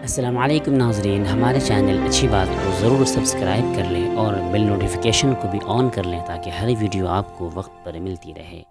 अस्सलामुअलैकुम नाज़रीन, हमारे चैनल अच्छी बात को ज़रूर सब्सक्राइब कर लें और बेल नोटिफिकेशन को भी ऑन कर लें ताकि हर वीडियो आपको वक्त पर मिलती रहे।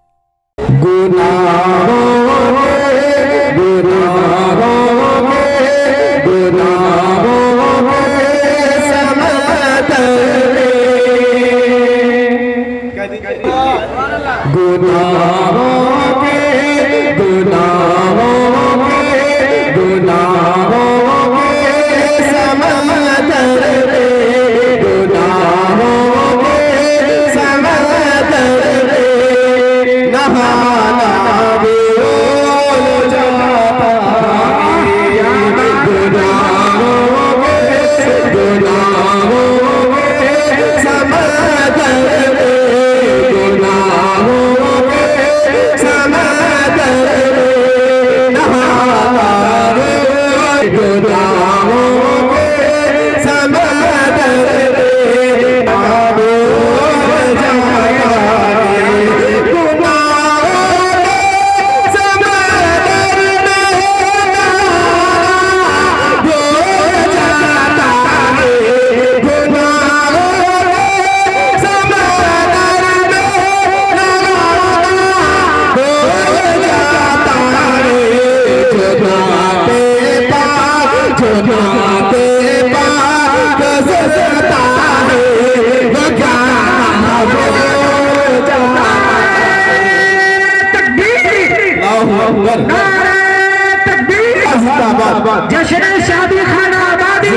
जश्न शादी खाना आबादी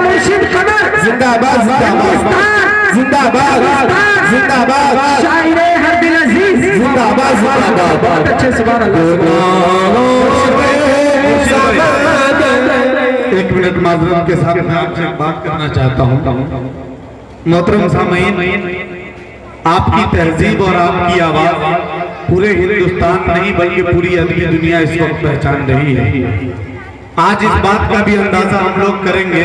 मुर्शिद कमर जिंदाबाद जिंदाबाद शायरे हर दिल अजीज जिंदाबाद बहुत अच्छे सुभान अल्लाह। एक मिनट माजरत के साथ मैं आपसे बात करना चाहता हूँ। मोहतरम सामीन, आपकी तहजीब और आपकी आवाज पूरे हिंदुस्तान नहीं बल्कि पूरी अदबी दुनिया इस वक्त पहचान रही है। आज इस बात का भी अंदाजा हम लोग करेंगे।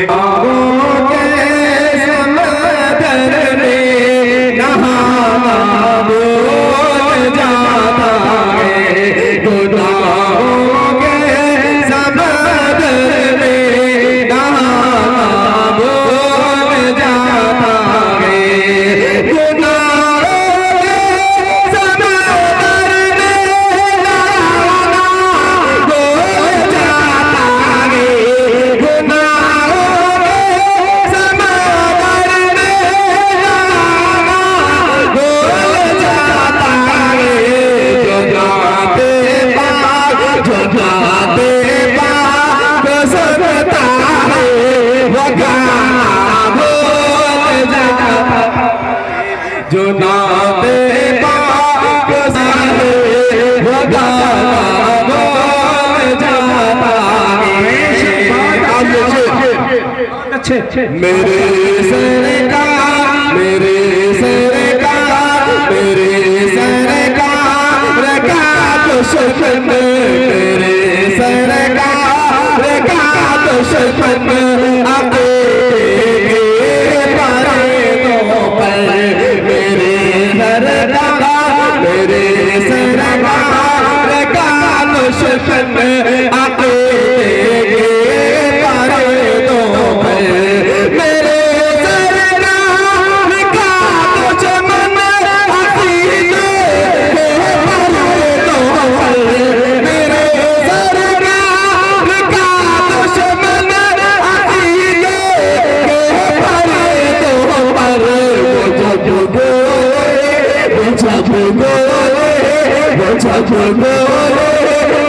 जो नाते पाक अच्छे मेरे सरकार मेरे सरकार मेरे सरकार का दुश्मन मेरे सरकार का दुश्मन आते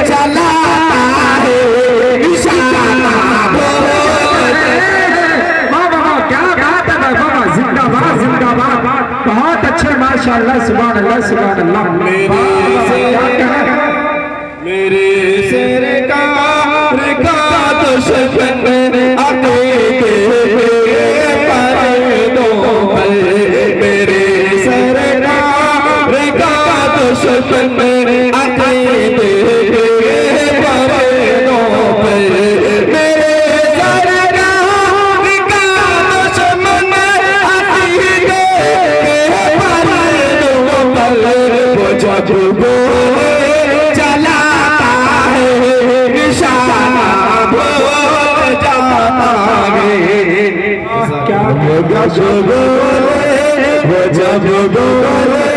चला है क्या बात है बाबा, जिंदाबाद जिंदाबाद बहुत अच्छे माशाअल्लाह सुभान अल्लाह सुभान अल्लाह। मेरे सरकार का दुश्मन आते मेरे सरकार का दुश्मन जब जब बोले वो जब बोले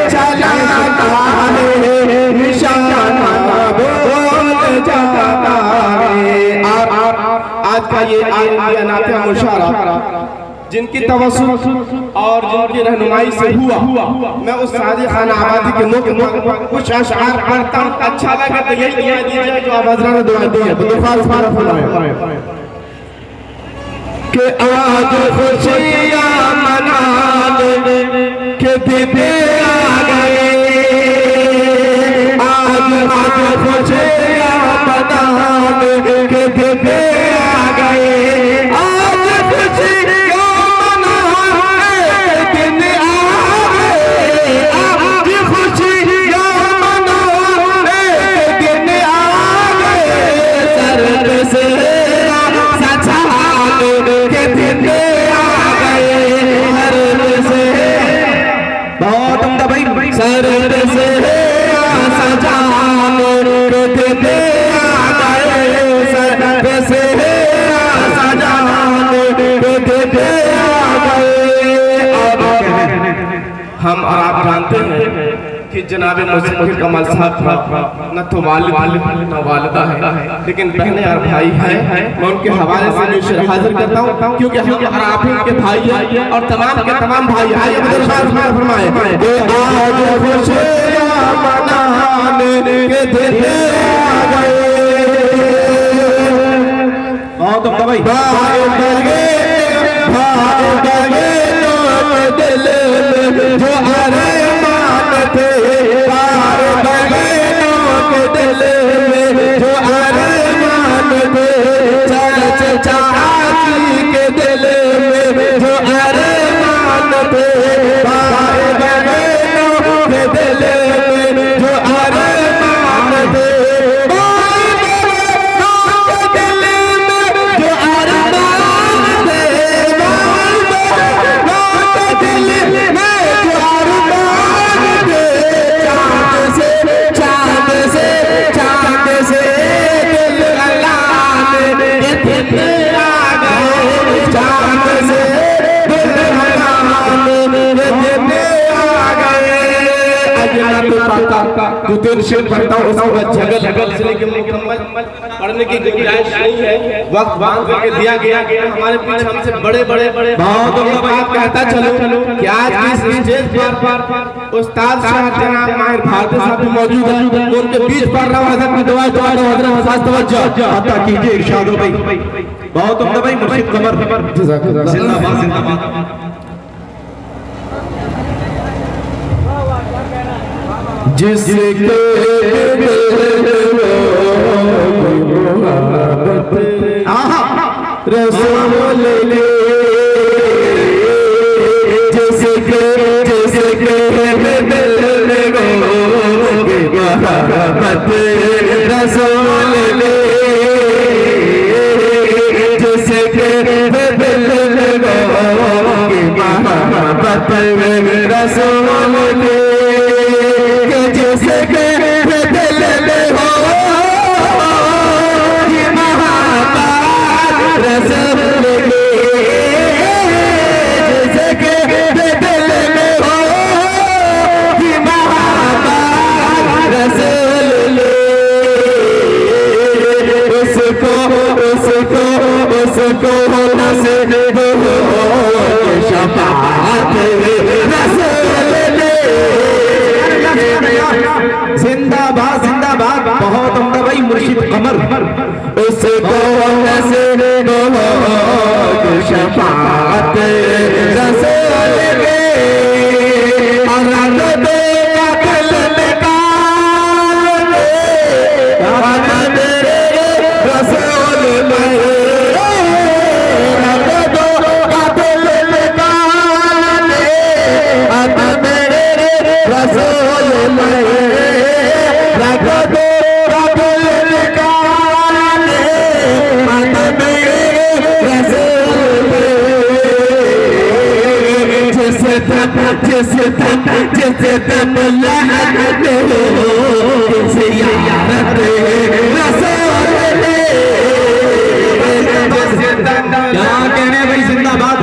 चला है निशाना बोल जाता है। आज का ये नात्या मुशारा जिनकी तवज्जो और जिनकी रहनुमाई से हुआ, मैं उस सादी खान आबादी के मुख कुछ अशआर पढ़ता हूँ। अच्छा लगे तो यही दुआ दीजिए जो आप हज़रात ने दुआ दी है। तो कि आज खुशियाँ मनाने के दिन आ गए, आज खुशियाँ मनाने के दिन आ गए, आज खुशियाँ मनाने के दिन आ गए, आज खुशियाँ मनाने के दिन आ गए, सरद से सरद से सजाने के दिन आ गए, सरद से सजाने के दिन आ गए। हम और आप जानते हैं कि जनाब मुज़फ़्फ़र कमल साहब न तो वालिद न वालिदा है, लेकिन बहनें और भाई हैं। मैं उनके हवाले से भी हाजिर करता हूँ क्योंकि हम और आप ही के भाई हैं और तमाम के तमाम भाई आइए फरमाए आज खुशियाँ मनाने के दिन आ गए। भाई दिल में जो अरमान थे, दिल में जो अरमान थे, चाची के दिल में जो अरमान थे, भाई बहनों के दिल में जो अरमान थे, भाई बहनों के दिल में जो अरमान थे, भाई बहनों के दिल में जो अरमान थे, चाँद से दिल अल्लाह ने दिन आ गए, चाँद से दिल अल्लाह ने दिन आ गए। जो तीन शेर पढ़ता हूँ उसको जगल से लेकर मुकम्मल पढ़ने की गुंजाइश नहीं है, वक्त बांध करके दिया गया। हमारे पीछे हमसे बड़े बात कहता चलो कि आज की स्टेज पर उस्ताद साहब जनाब माहिर भारती साहब भी मौजूद हैं। उनके बीच पढ़ रहा हूँ, हज़रत की दुआ हज़रत खास तवज्जो अता कीजिए, इरशाद हो भाई। बहुत उम्दा भाई मुर्शिद कमर जिंदाबाद जिंदाबाद। जिसके रसूल ले, जिसके मोहब्बत रसूल ले, जिसके मोहब्बत रसूल ले, जिसके दिल में हो ये मोहब्बत रसूल ले, जिसके दिल में हो ये मोहब्बत रसूल ले, उसको नसीब हो शफाअत रसूल ले। जिंदाबाद जिंदाबाद। बहुत उम्दा भाई मुर्शिद कमर, उसको नसीब हो शफाअत रसूल ले। जिसे तुम लहते हो ज़ियारत रसूल ले। क्या कहने भाई, जिंदाबाद।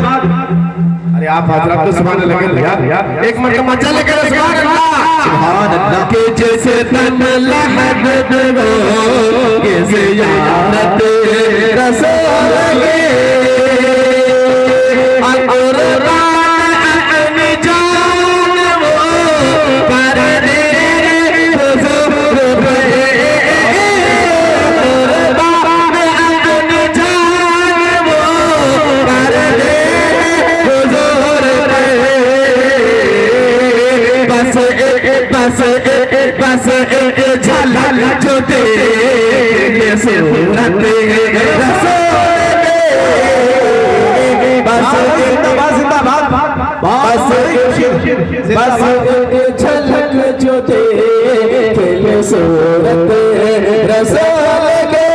आप हजरत तो सुभान अल्लाह के यार एक मिनट मजा लेकर सुभान अल्लाह के जैसे तन लहद दो के ज़ियारत रसूल के अल-कुरान जान वो कर दे हुजूर पे कुर्बान जान वो कर दे हुजूर पे बस झलक जो दे सूरत बस झलक जो दे सूरत रसूल के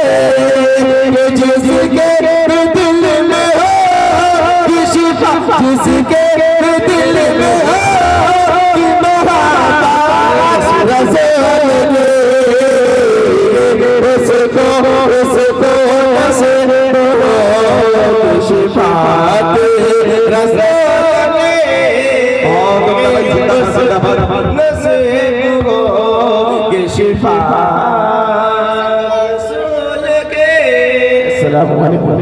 जिसके दिल में हो शिफा जिसके दिल में हो शिफात रसूल के शिफात रसूल के। अस्सलामु अलैकुम।